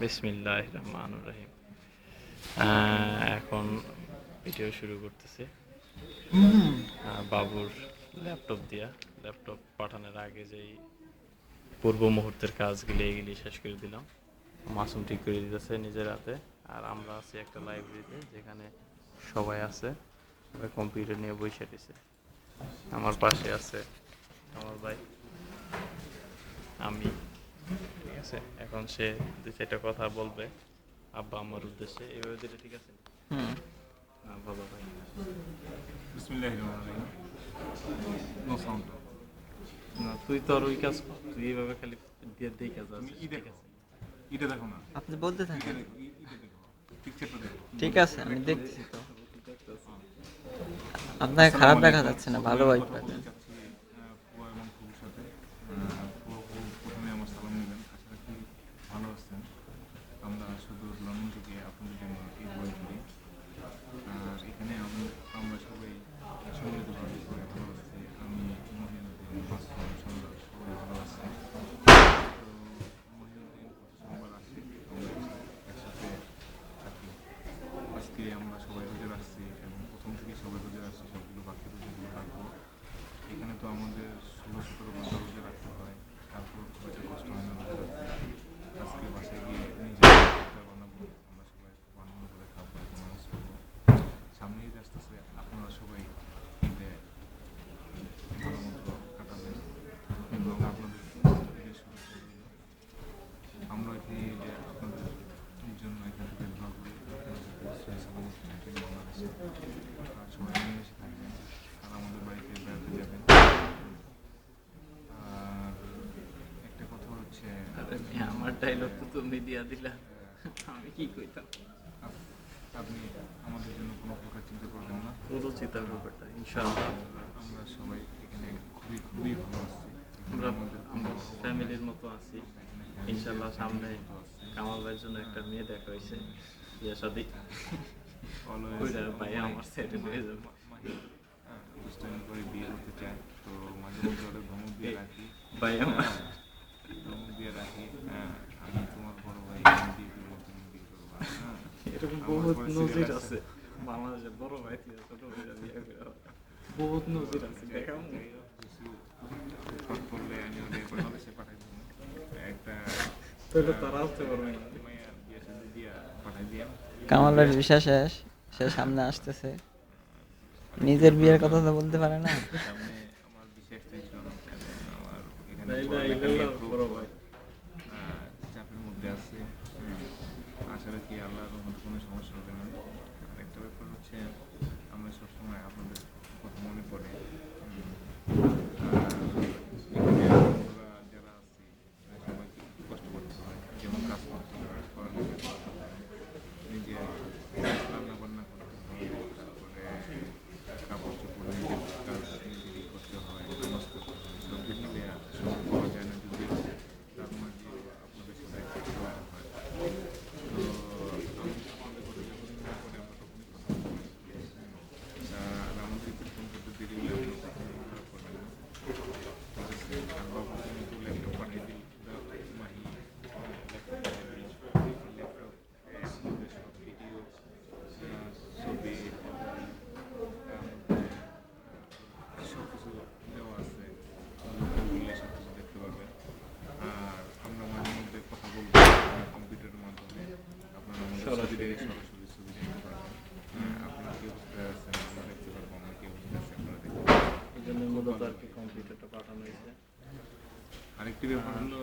বিসমিল্লাহির রহমানির রহিম। এখন ভিডিও শুরু করতেছি বাবুর ল্যাপটপ দিয়া। ল্যাপটপ পাঠানোর আগে যেই পূর্ব মুহূর্তের কাজগুলি এগুলি শেষ করে দিলাম। মাসুম ঠিক করে দিতেছে নিজের হাতে। আর আমরা আছি একটা লাইব্রেরিতে, যেখানে সবাই আছে, সবাই কম্পিউটার নিয়ে বসে দিছে। আমার পাশে আছে আমার ভাই, আমি। ঠিক আছে, এখন সে দু চারটা কথা বলবে আব্বা আমার উদ্দেশ্যে। এইভাবে দিলে ঠিক আছে? বলো ভাই। বিসমিল্লাহির রহমানির রহিম। No sound. না, তুই তো আর ওই কাজ কর, তুই এইভাবে খালি দিয়ে দিয়ে কাজ তুমি আছে। ই ঠিক দেখো, আছে, ইটা দেখো না, আপনি বলতে থাকেন। ইটা দেখো, পিকচারটা দেখো। ঠিক আছে, আমি দেখছি তো। হ্যাঁ। আপনাকে আসসালামু খারাপ দেখা আলাইকুম। যাচ্ছে না, ভালো প্রথমে আমি ভাই কথা বলতে পাবেন। চাচ্ছি ফুয়া এবং ফুবুর সাথে। ফুয়া প্রথমে আমার সালাম নেবেন। আশা রাখি ভালো আছেন। আমরা শুধু লন্ডন থেকে আপনাদের জন্য এই বই করি। আর এখানে আমরা সবাই সম্মিলিতভাবে সবাই ভালো আছি। আমি মহিনুদ্দিন, মাসুম, সন্ধ্যা সবাই ভালো আছি। তো মহিনুদ্দিন প্রতি সোমবার আসি, আমরা একসাথে থাকি। আজকে আমরা সবাই রোজা রাখছি এবং প্রথম থেকে সবাই রোজা রাখছি, সবগুলো বাকি রোজাগুলো রাখবো। এখানে তো আমাদের 16-17 ঘন্টা রোজা রাখতে হয়, তারপর খুব একটা কষ্ট হয় না রোজা রাখতে। আজকে বাসায় গিয়ে নিজের একটা বানাবো, আমরা সবাই খুব আনন্দ করে খাবো এবং নামাজ পড়বো। সামনে ঈদ আসতেছে, আপনারা সবাই ঈদে ভালো মতো কাটাবেন এবং আপনাদের ঈদের শুভেচ্ছা রইল। আমরা এখানে ঈদে আপনাদের জন্য এখান থেকে দোয়া করি, আপনারা যাতে সহি সালামত থাকেন বাংলাদেশে, আর সবাই মিলেমিশে থাকবেন, আর আমাদের বাড়িতে বেড়াতে যাবেন। আর একটা কথা হচ্ছে, আরে আমার ডায়লগ তো তুমি দিয়া দিলা, আমি কি কইতাম? আপনি আমাদের জন্য কোনো প্রকার চিন্তা করবেন না। পুরো চিন্তা ব্যাপারটা ইনশাআল্লাহ। আমরা সবাই এখানে খুবই খুবই ভালো আছি। আমরা আমাদের আমরা ফ্যামিলির মতো আছি ইনশাআল্লাহ। সামনে মতো আছি। কামাল ভাইয়ের জন্য একটা মেয়ে দেখা হয়েছে, বিয়ে শাদী Always কইরা ভাই আমার সেটেল হয়ে যাবে। দুষ্টামি করে বিয়ে করতে চায়, তো মাঝে মধ্যে ওদের ধমক দিয়ে রাখি। ভাই আমার ধমক দিয়ে রাখি, আমি তোমার বড় ভাই, আমি বিয়ে করবো, তুমি বিয়ে করবা। এরকম আমার বহুত পরে নজির serial আছে বাংলাদেশে। বড় ভাই থেকে ছোট ভাইরা বিয়ে করে, বহুত নজির আছে, দেখাম। যাই হোক, কিছু শর্ট করলে আমি ওদের বাংলাদেশে পাঠাই দেবো। একটা তাহলে তারা আসতে পারবে না। মাইয়া বিয়ে শাদী দিয়া পাঠাই দিয়া। কামাল ভাইয়ের ভিসা শেষ, সে সামনে আসতেছে। নিজের বিয়ের কথা তো বলতে পারে না। সামনে আমার বিশেষ টেনশন এবং আমার এখানে তাইলে পড়ালেখা নিয়ে খুব বড় ভাই চাপের মধ্যে আছে। আশা রাখি আল্লাহর রহমতে কোনো সমস্যা হবে না। আর একটা ব্যাপার হচ্ছে, আমরা সবসময় আপনাদের কথা মনে পড়ে। এখানে আমরা যারা আছি সবাইকে একটু কষ্ট করতে হয়, যেমন কাজ করতে হয়, পড়ালেখা করতে হয়, নিজে রান্না বান্না করতে হয়, তারপরে কাপড় চোপড় নিজের কাজ নিজেরই করতে হয়, নামাজ পড়তে হয়। সব দিক মিলে সময় পাওয়া যায় না, যদিও তার মাঝেও আপনাদের সাথে একটা কথা হয়। তো আমি আপনাদের কথা যখনই মনে পড়ে আমরা তখনই কথা বলি। আর আমাদের একটু ফোন করতে দেরি হলে আপনারা কখনো মন খারাপ করবেন না, ঠিক আছে? আর বাবুকে কিন্তু ল্যাপটপ পাঠিয়ে দিই, মাহি ল্যাপটপ পাঠিয়ে দিই। ল্যাপটপে আমাদের সব ভিডিও, ছবি, সব কিছু দেওয়া আছে, গুগলে সব কিছু দেখতে পারবেন। আর আমরা মাঝে মধ্যে কথা বলবো কম্পিউটারের মাধ্যমে, আপনারা আমাদের ছবি দেখে সরাসরি ছবি দেখতে পারবেন। আপনারা কি অবস্থায় আছেন আমরা দেখতে পারবো, আমরা কি অবস্থায় আছি আপনারা দেখতে পারবেন। এই জন্য মূলত আর কি কম্পিউটারটা পাঠানো হয়েছে। আরেকটি ব্যাপার হলো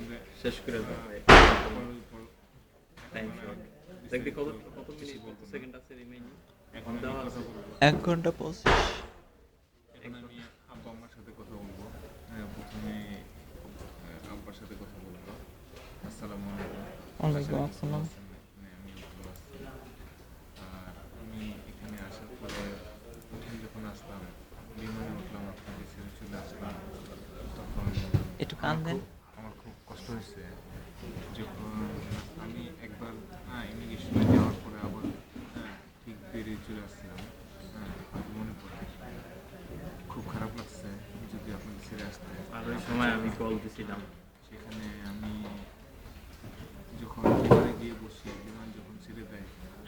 যে শেষ করে দাও ভাই, টাইম শর্ট। দেখবি কত কত মিনিট, কত সেকেন্ড আছে রিমেইনিং এখন আমি দেওয়া কথা আছে। বলবো। 1 ঘন্টা 25। এখন আমি আব্বা আম্মার সাথে কথা বলবো। প্রথমে আব্বার সাথে কথা বলবো। আসসালামু আলাইকুম। ওয়ালাইকুম আশা রাখি ভালো আসসালাম। আছেন। আমি ভালো আছি। আর আমি এখানে আসার পরে প্রথম যখন আসলাম, বিমানে উঠলাম, আপনাকে ছেড়ে চলে আসলাম, তখন একটু কান দেন। আমার খুব কষ্ট হয়েছে। যখন আমি একবার ইমিগ্রেশনে যাওয়ার পরে আবার ঠিক বেরিয়ে চলে আসছিলাম, হয়তো মনে পড়ে, খুব খারাপ লাগছে যদি আপনাকে ছেড়ে আসতে। আর ওই সময় আমি কল দিছিলাম। সেখানে আমি যখন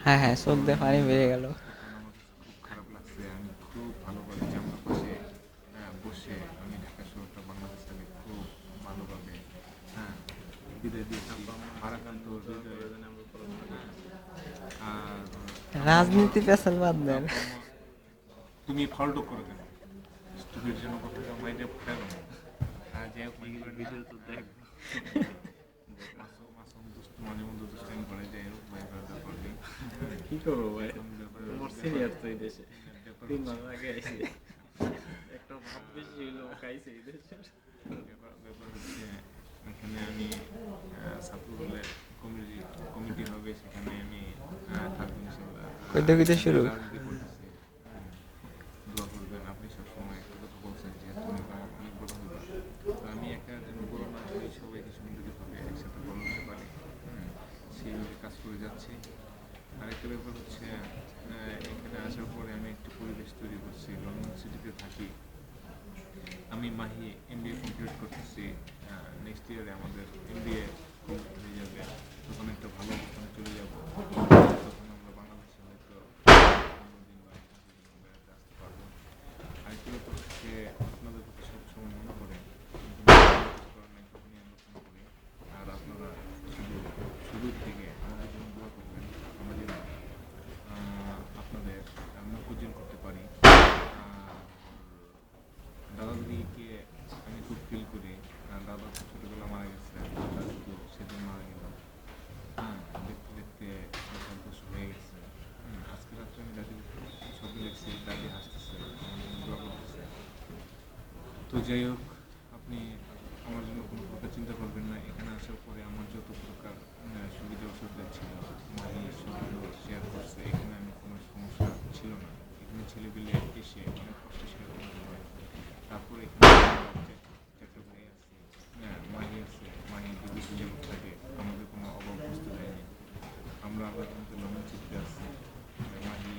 হ্যাঁ হ্যাঁ, চোখ দিয়ে পানি বেরিয়ে গেল। তখন আমার কাছে খুব খারাপ লাগছে। আমি খুব ভালোভাবে জানলার পাশে বসে আমি ঢাকা শহরটা বাংলাদেশটাকে খুব ভালোভাবে হ্যাঁ বিদায় দিয়েছি ভারাক্রান্ত হৃদয়ে। হ্যাঁ, আর রাজনীতি পেছাল বাদ দেন। আব্বা আম্মা, তুমি ফল্ট করে দেন স্টুপিড জন্য কথা মাইরে ফেল। যাই হোক ভিডিও তো দেখবো। মাসুম দুষ্ট মাঝে মধ্যে দুষ্টামি করে, যাই হোক ভাই ব্যাপার নেই। কি করবো ভাই, এখন ব্যাপার তোমার সিনিয়র তো এই দেশে ব্যাপার 3 মাস আগে আইছে, একটা ভাব বেশি হইলো খাইছে এই দেশে। ব্যাপার হচ্ছে এখানে আমি ছাত্রদলের কমিটি হবে, সেখানে আমি থাকবো ইনশাল্লাহ। কইতে কইতে শুরু। রাজনীতি করতেছি, দোয়া করবেন। আপনি সবসময় একটা কথা বলছেন যে তুমি অনেক বড় হইবা, তো আমি একা যেন বড় না হই, সবাইকে সুন্দরভাবে একসাথে বড় হতে পারি, সেইভাবে কাজ করে যাচ্ছি। আরেকটা ব্যাপার হচ্ছে এখানে আসার পরে আমি একটা পরিবেশ তৈরি করছি। লন্ডন সিটিতে থাকি আমি, মাহি এমবিএ কমপ্লিট করতেছি, নেক্সট ইয়ারে আমাদের এমবিএ কমপ্লিট হয়ে যাবে, তখন একটা ভালো অবস্থানে চলে যাব। তখন আমরা বাংলাদেশে হয়তো 15 দিন বা 21 দিন বেড়াতে আসতে পারবো। আরেকটা ব্যাপার হচ্ছে আপনাদের কথা সবসময় মনে পড়ে, কিন্তু কিছু করার নাই, তখনই আমরা ফোন করি। আর আপনারা শুরু থেকে আমাদের জন্য দোয়া করবেন, আমরা যেন আপনাদের মুখ উজ্জ্বল করতে পারি। দাদাদিকে আমি খুব ফিল করি। দাদা খুব ছোটোবেলা মারা গেছে, দাদু তো সেদিন মারা গেল। দেখতে দেখতে 7 বছর হয়ে গেছে। আজকে রাত্রে আমি দাদির ছবি দেখছি, দাদি হাসতেছে, আমার জন্য দোয়া করতেছে। তো যাই হোক, আপনি আমার জন্য কোনো প্রকার চিন্তা করবেন না। এখানে আসার পরে আমার যত প্রকার সুবিধা অসুবিধা ছিল, মাহি সবগুলো শেয়ার করছে। এখানে আমি কোনো সমস্যা ছিল না। এখানে ছেলেপিলে এসে অনেক কষ্ট শেয়ার করতে হয়। তারপরে এখানে একটা ভাই আছে, মাহি আছে, মাহি দিদি যেমন থাকে, আমাদের কোনো অভাব বুঝতে দেয়নি। আমরা আবার কিন্তু লন্ডন চিঠতে আসছি, মাহি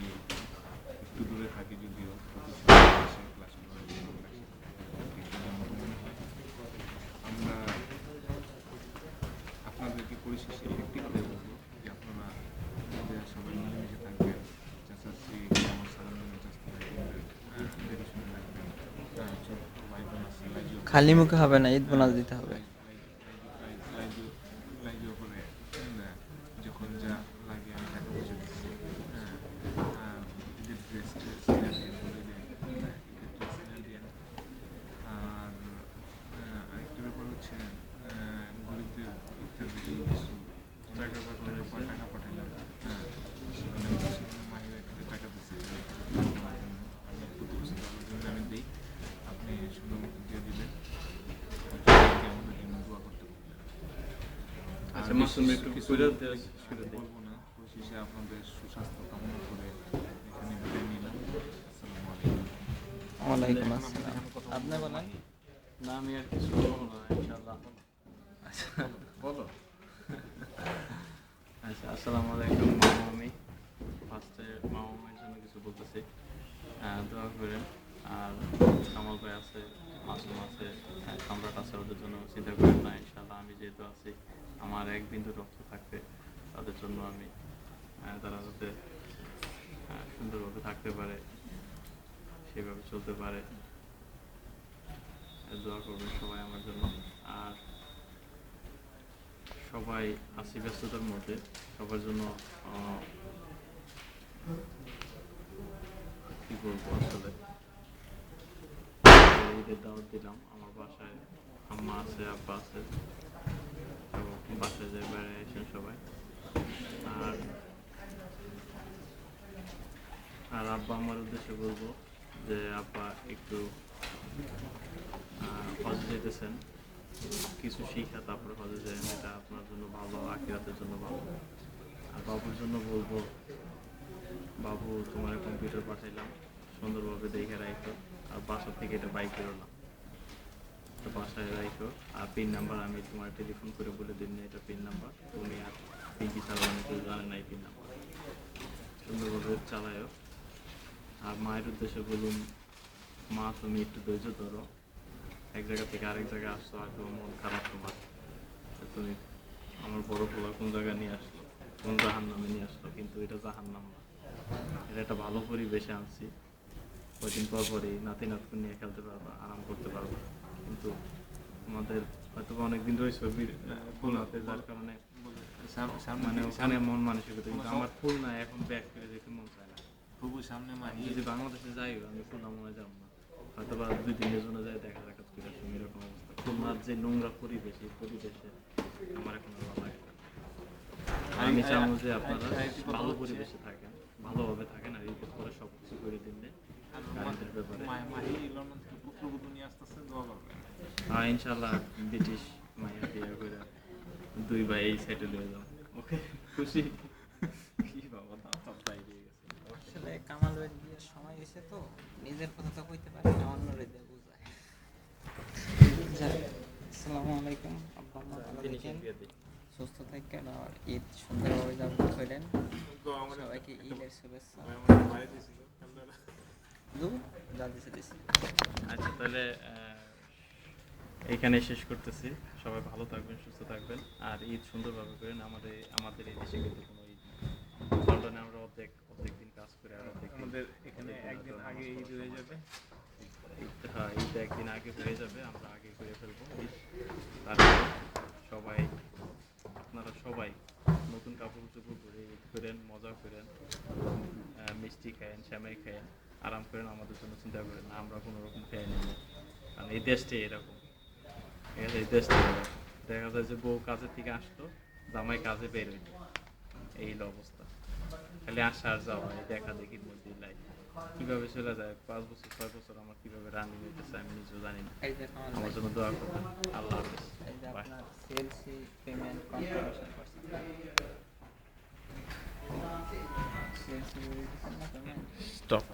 একটু দূরে থাকি যদিও, প্রতি সপ্তাহে এসে ক্লাসে করার জন্য আমরা একসাথে থাকি। আমার মনে হয় আমরা আপনাদেরকে পরিশেষে একটি করে বলবো যে আপনারা আমাদের সবাই মিলেমিশে থাকবেন। চাচাশ্রী আমার সালাম নেবেন, চাচা দেখে শুনে রাখবেন। ছোট ভাই বোন আছে, লাইজু খালি মুখে হবে না, ঈদ বোনাস দিতে হবে। লাইজু করে যখন যা লাগে আমি টাকা পয়সা দিচ্ছি। ঈদের ড্রেস কিনে দিয়ে বলে দেন, ঈদের ড্রেস কিনে দেন। আর আরেকটা ব্যাপার হচ্ছে গরিবদের ইফতার জন্য কিছু টাকা পাঠাইলাম। সেখানে মাহিরা একটা টাকা দিচ্ছে, আমি প্রতি বছর আমার জন্য আমি দিই, আপনি সুন্দর মতো দিয়ে দিবেন। আমাদের জন্য দোয়া করতে বলবেন। আচ্ছা মাসুম একটু কইরা দেওয়া শুরু দিই। বলবো না, পরিশেষে আপনাদের সুস্বাস্থ্য কামনা করে এখানে বিদায় নিলাম। আসসালামু আলাইকুম। ওয়ালাইকুম আসসালাম। আপনি বলেন। না আমি আর কিছু বলবো না ইনশাআল্লাহ। আচ্ছা বলো। আচ্ছা আসসালামু আলাইকুম মামা। ফার্স্টে মামার জন্য কিছু বলতেছি, দোয়া করেন। আর কামাল ভাই আছে, মাসুম আছে, সম্রাট আছে, ওদের জন্য চিন্তা করেন না ইনশাআল্লাহ। আমি যেহেতু আছি, আমার এক বিন্দু রক্ত থাকতে তাদের জন্য আমি তারা যাতে সুন্দরভাবে থাকতে পারে, সেভাবে চলতে পারে, দোয়া করবেন সবাই আমার জন্য। আর সবাই আছি ব্যস্ততার মধ্যে, সবার জন্য কি বলবো আসলে, ঈদের দাওয়াত দিলাম। আমার বাসায় আম্মা আছে, আব্বা আছে, এবং বাসায় যে বেড়ে এসেন সবাই। আর আর আব্বা আমার উদ্দেশ্যে বলবো যে আব্বা একটু হজ যেতেছেন, কিছু শিক্ষা তারপরে হজে যায়, এটা আপনার জন্য ভালো, আখিরাতের জন্য ভালো। আর বাবুর জন্য বলবো, বাবু তোমার কম্পিউটার পাঠাইলাম, সুন্দরভাবে দেখে রাখো। আর বাসা থেকে এটা বাইক বেরোলাম, তো বাসায় রাখো। আর পিন নাম্বার আমি তোমার টেলিফোন করে বলে দিন, এটা পিন নাম্বার, তুমি আর পিঙ্কি ছাড়া অনেক কেউ জানে না এই পিন নাম্বার, সুন্দরভাবে চালায়ও। আর মায়ের উদ্দেশ্যে বলুন, মা তুমি একটু ধৈর্য ধরো, এক জায়গা থেকে আরেক জায়গায় আসছো, হয়তো মন খারাপ তোমার, তুমি আমার বড় পোলা কোন জায়গায় নিয়ে আসলো, কোন জাহান নামে নিয়ে আসলো, কিন্তু এটা জাহান নাম না, এটা একটা ভালো পরিবেশে আনছি। কয়দিন পর পরই নাতি নাতকুন নিয়ে খেলতে পারবা, আরাম করতে পারবা। কিন্তু আমাদের হয়তো অনেকদিন ধরে ছবির ফুল হাতে, যার কারণে মানে ওখানে মন মানসিকতা, কিন্তু আমার ফুল না এখন ব্যাক করে যেতে মন চায় না। তবু সামনে মাহি যদি বাংলাদেশে যাই আমি খুলনা মনে যাবো না, হয়তো বা 2 দিনের জন্য যাই, দেখা সাক্ষাৎ করে আসবো, এরকম অবস্থা। খুলনার যে নোংরা পরিবেশ, এই পরিবেশে আমার এখন আর ভালো লাগে না। আমি চাবো যে আপনারা ভালো পরিবেশে থাকেন, ভালোভাবে থাকেন, আর ঈদের পরে সব কিছু করে দিলে গাড়িদের ব্যাপারে মাহি লন্ডন থেকে পুত্রবধূ নিয়ে আসতেছে, দোয়া করবেন। ইনশাল্লাহ ব্রিটিশ মাইয়া বিয়ে করে 2 ভাই এই সেটেল হয়ে যাও। ওকে, খুশি? কি বাবা, দাঁত বাইরে গেছে। আসলে কামাল ভাইয়ের বিয়ের সময় হয়েছে তো, নিজের কথা তো কইতে পারে না, অন্যরে দিয়ে বুঝায়। যাক, আসসালামু আলাইকুম। আব্বা আম্মা ভালো থাকেন, সুস্থ থাকেন, আর ঈদ সুন্দরভাবে যাপন করেন। সবাইকে ঈদের শুভেচ্ছা। যা দিছে দিছে। আচ্ছা, তাহলে এইখানে শেষ করতেছি। সবাই ভালো থাকবেন, সুস্থ থাকবেন, আর ঈদ সুন্দরভাবে করেন। আমাদের এই দেশে কিন্তু কোনো ঈদ নেই। লন্ডনে আমরা অর্ধেক দিন কাজ করে, আর অর্ধেক আমাদের এখানে একদিন আগে ঈদ হয়ে যাবে। হ্যাঁ, ঈদ একদিন আগে হয়ে যাবে, আমরা আগে করে ফেলবো ঈদ। তারপরে সবাই, আপনারা সবাই নতুন কাপড় চোপড় পরে ঈদ করেন, মজা করেন, মিষ্টি খায়েন, সেমাই খায়েন, আরাম করেন। আমাদের জন্য চিন্তা করেন না, আমরা কোনো রকম খেয়ে নিই না, কারণ এই দেশটাই এরকম। ঠিক আছে, এই দেশটাই এরকম। দেখা যায় যে বউ কাজের থেকে আসতো, জামাই কাজে বের হইতো, এই হলো অবস্থা। খালি আসা আর যাওয়া, এই দেখা দেখির মধ্যেই লাইফ কিভাবে চলে যায়। 5 বছর 6 বছর আমার কিভাবে রানিং হইতেছে আমি নিজেও জানি না। এই যে কামাল আমার ভাই, জন্য দোয়া করবেন। আল্লাহ হাফেজ, এই যে বাই। আপনার সিএলসি পেমেন্ট কনফার্মেশন করছেন, সিএলসি দিচ্ছেন না পেমেন্ট? স্টপ।